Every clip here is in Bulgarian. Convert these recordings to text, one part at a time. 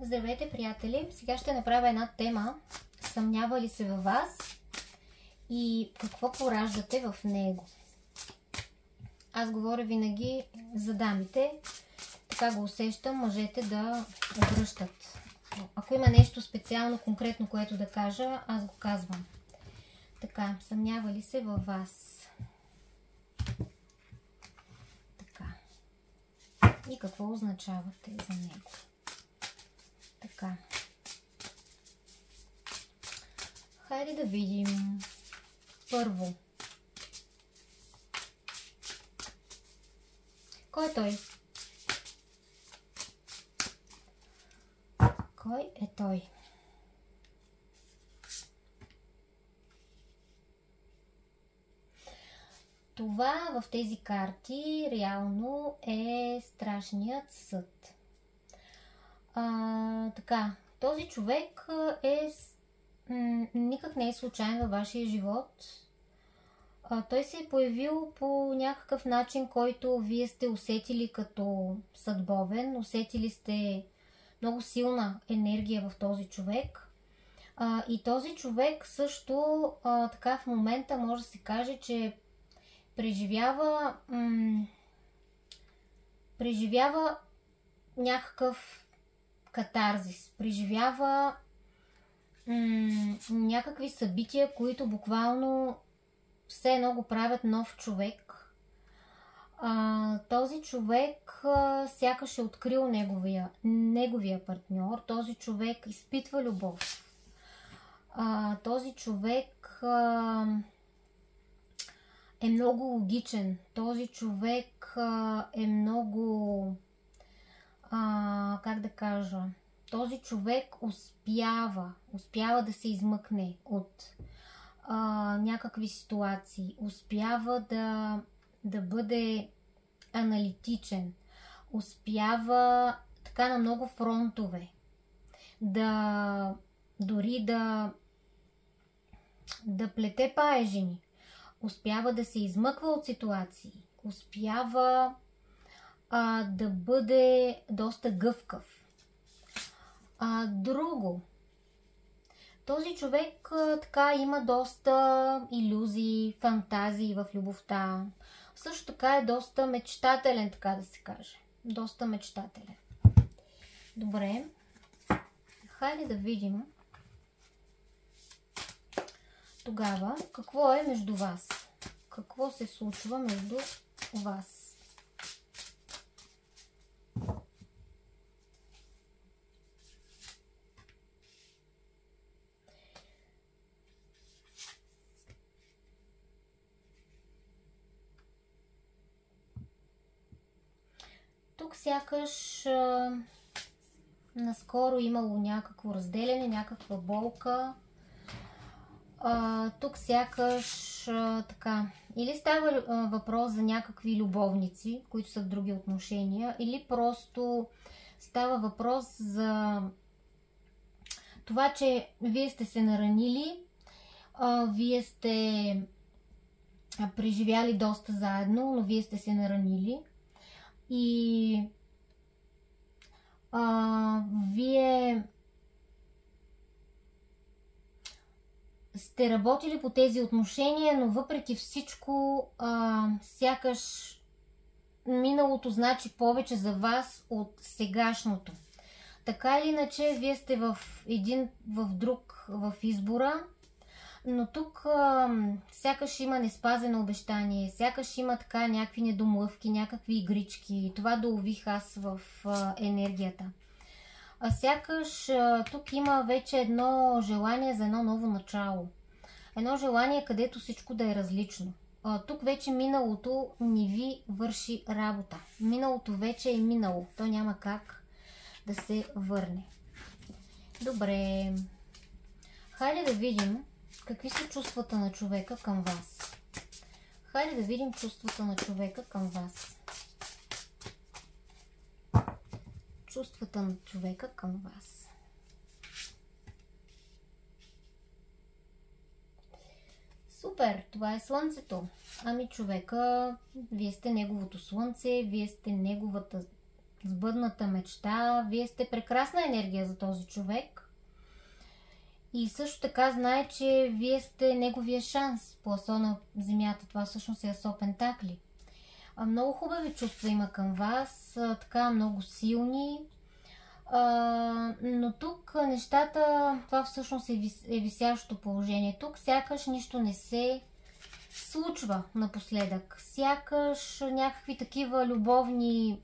Здравейте, приятели! Сега ще направя една тема. Съмнява ли се във вас и какво пораждате в него? Аз говоря винаги за дамите. Така го усещам, мъжете да обръщат. Ако има нещо специално, конкретно, което да кажа, аз го казвам. Така, съмнява ли се във вас? Така. И какво означавате за него? Така. Хайде да видим. Първо. Кой е той? Кой е той? Това в тези карти реално е страшният съд. Така, този човек никак не е случайен във вашия живот. Той се е появил по някакъв начин, който вие сте усетили като съдбовен. Усетили сте много силна енергия в този човек. И този човек също така в момента може да се каже, че преживява някакъв катарзис, преживява някакви събития, които буквално все едно го правят нов човек. Този човек сякаш е открил неговия партньор. Този човек изпитва любов. Този човек е много логичен. Този човек е много... как да кажа... Този човек успява да се измъкне от някакви ситуации. Успява да бъде аналитичен. Успява така на много фронтове. Дори да плете паежини. Успява да се измъква от ситуации. Успява да бъде доста гъвкав. Друго. Този човек така има доста илюзии, фантазии в любовта. Също така е доста мечтателен, така да се каже. Доста мечтателен. Добре. Хайде да видим тогава какво е между вас. Какво се случва между вас. Тук сякаш наскоро имало някакво разделяне, някаква болка. Тук сякаш така, или става въпрос за някакви любовници, които са в други отношения, или просто става въпрос за това, че вие сте се наранили, вие сте преживяли доста заедно, но вие сте се наранили и вие сте работили по тези отношения, но въпреки всичко сякаш миналото значи повече за вас от сегашното. Така или иначе, вие сте в друг в избора, но тук сякаш има неспазено обещание, сякаш има така някакви недомлъвки, някакви игрички. Това долових аз в енергията. Сякаш тук има вече едно желание за едно ново начало. Едно желание, където всичко да е различно. Тук вече миналото не ви върши работа. Миналото вече е минало. То няма как да се върне. Добре. Хайде да видим какви са чувствата на човека към вас. Хайде да видим чувствата на човека към вас. Чувствата на човека към вас. Супер! Това е слънцето. Ами човека, вие сте неговото слънце, вие сте неговата сбъдната мечта. Вие сте прекрасна енергия за този човек. И също така знае, че вие сте неговия шанс по асо на земята. Това всъщност е асо Пентакли. Много хубави чувства има към вас, така много силни. Но тук нещата, това всъщност е висящото положение. Тук сякаш нищо не се случва напоследък. Сякаш някакви такива любовни...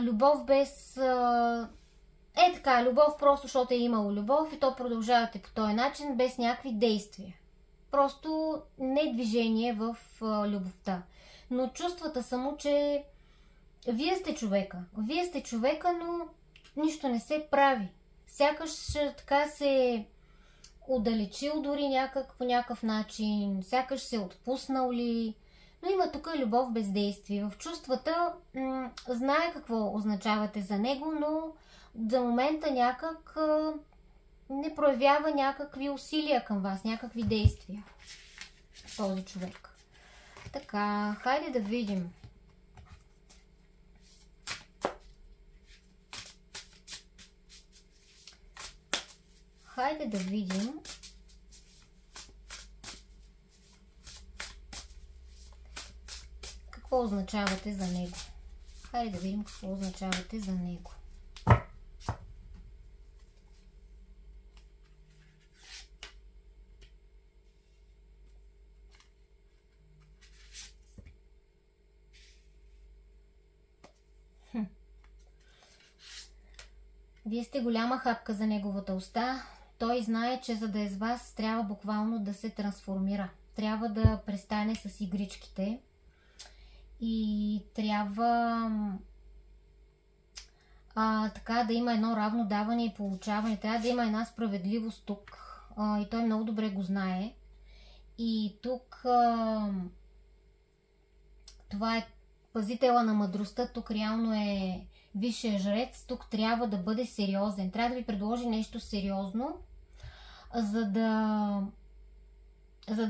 Любов без... така, любов просто, защото е имало любов и то продължавате по този начин, без някакви действия. Просто не движение в любовта. Но чувствата само, че вие сте човека. Вие сте човека, но нищо не се прави. Сякаш така се отдалечил дори по някакъв начин, сякаш се отпуснал ли. Но има тук любов без действие. В чувствата знае какво означавате за него, но за момента някак не проявява някакви усилия към вас, някакви действия. Този човек. Така, хайде да видим. Хайде да видим какво означавате за него. Хайде да видим какво означавате за него. Вие сте голяма хапка за неговата уста. Той знае, че за да е с вас, трябва буквално да се трансформира. Трябва да престане с игричките. И трябва така да има едно равно даване и получаване. Трябва да има една справедливост тук. И той много добре го знае. И тук това е пазителя на мъдростта. Тук реално е висшия жрец. Тук трябва да бъде сериозен. Трябва да ви предложи нещо сериозно, за да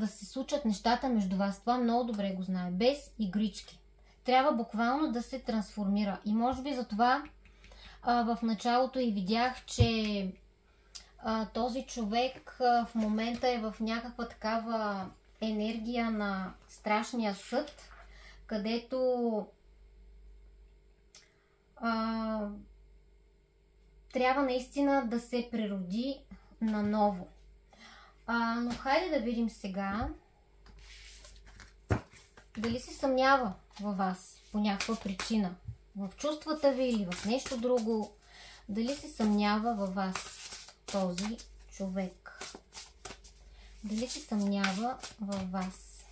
се случат нещата между вас. Това много добре го знае. Без игрички. Трябва буквално да се трансформира. И може би затова в началото и видях, че този човек в момента е в някаква такава енергия на страшния съд, където трябва наистина да се прероди наново. Но хайде да видим сега дали се съмнява във вас по някаква причина. В чувствата ви или в нещо друго. Дали се съмнява във вас този човек. Дали се съмнява във вас.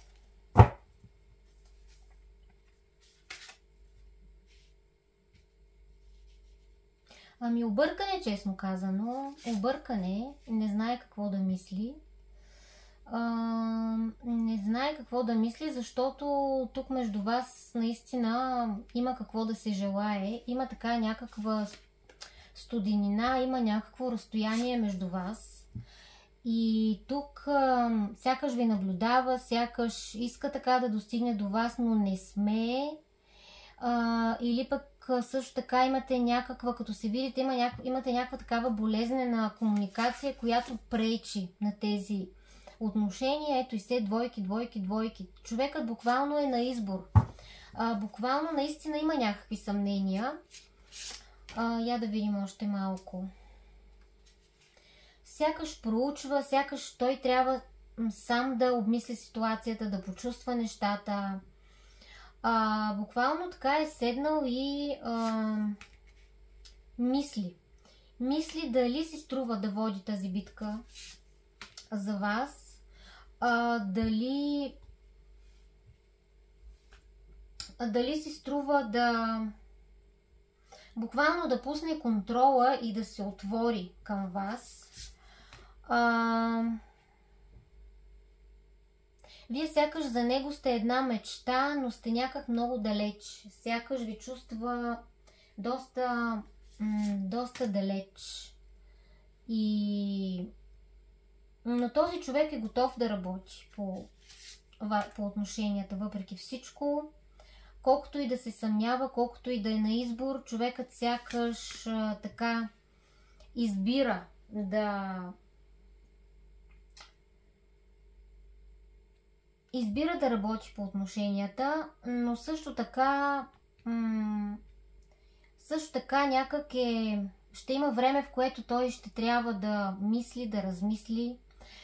Ами объркане, честно казано. Объркане. Не знае какво да мисли. Не знае какво да мисли, защото тук между вас наистина има какво да се желае. Има така някаква студенина, има някакво разстояние между вас. И тук сякаш ви наблюдава, сякаш иска така да достигне до вас, но не смее. Или пък също така имате някаква, като се видите, имате някаква такава болезнена комуникация, която пречи на тези отношения. Ето и се двойки, двойки, двойки. Човекът буквално е на избор. Буквално наистина има някакви съмнения. Я да видим още малко. Сякаш проучва, сякаш той трябва сам да обмисли ситуацията, да почувства нещата. Буквално така е седнал и мисли. Мисли дали си струва да води тази битка за вас. Дали си струва да буквално да пусне контрола и да се отвори към вас. Вие сякаш за него сте една мечта, но сте някак много далеч. Сякаш ви чувства доста далеч. Но този човек е готов да работи по отношенията, въпреки всичко. колкото и да се съмнява, колкото и да е на избор, човекът сякаш така избира да работи по отношенията, но също така някак ще има време, в което той ще трябва да мисли, да размисли,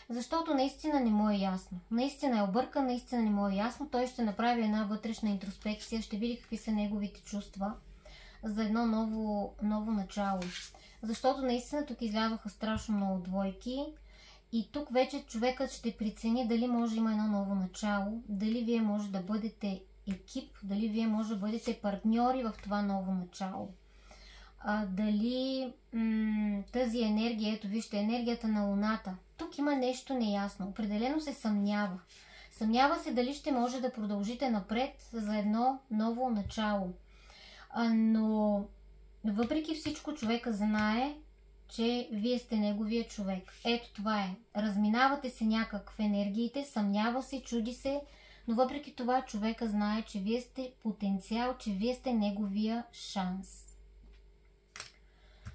защото наистина не му е ясно. Наистина е объркан, наистина не му е ясно. Той ще направи една вътрешна интроспекция, ще види какви са неговите чувства за едно ново начало. Защото наистина тук излязоха страшно много двойки и тук вече човекът ще прецени дали може има едно ново начало, дали вие може да бъдете екип, дали вие може да бъдете партньори в това ново начало. Дали тази енергия, ето вижте, енергията на Луната, тук има нещо неясно, определено се съмнява. Съмнява се дали ще може да продължите напред за едно ново начало. Но въпреки всичко човека знае, че вие сте неговия човек. Ето това е. Разминавате се някак в енергиите, съмнява се, чуди се, но въпреки това човека знае, че вие сте потенциал, че вие сте неговия шанс.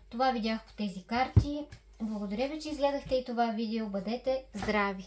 Това видях по тези карти. Благодаря ви, че изгледахте и това видео. Бъдете здрави!